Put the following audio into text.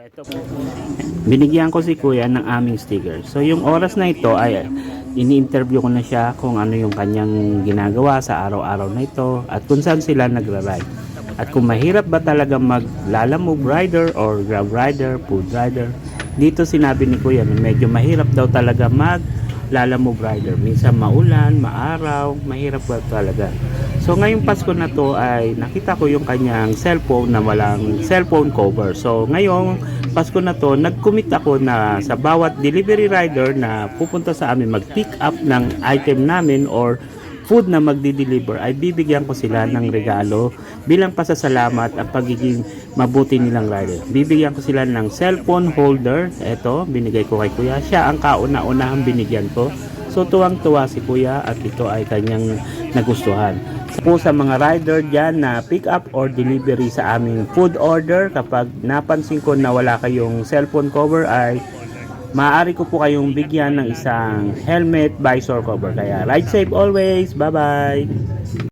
Ito, binigyan ko si kuya ng aming sticker. So yung oras na ito ay ini-interview ko na siya kung ano yung kanyang ginagawa sa araw-araw na ito at kung saan sila nagra-ride. At kung mahirap ba talaga mag-lalamove rider or grab rider, food rider. Dito sinabi ni kuya na medyo mahirap daw talaga mag-lalamove rider. Minsan maulan, maaraw, mahirap ba talaga. So ngayong Pasko na to ay nakita ko yung kanyang cellphone na walang cellphone cover. So ngayong Pasko na to, nag-commit ako na sa bawat delivery rider na pupunta sa amin mag-pick up ng item namin or food na magdi-deliver ay bibigyan ko sila ng regalo bilang pasasalamat at pagiging mabuti nilang rider. Bibigyan ko sila ng cellphone holder. Ito, binigay ko kay kuya. Siya ang kauna-unahang binigyan ko. So tuwang-tuwa si kuya at ito ay kanyang nagustuhan. Po sa mga rider dyan na pick up or delivery sa aming food order, kapag napansin ko na wala kayong cellphone cover ay maaari ko po kayong bigyan ng isang helmet visor cover. Kaya ride safe always. Bye bye.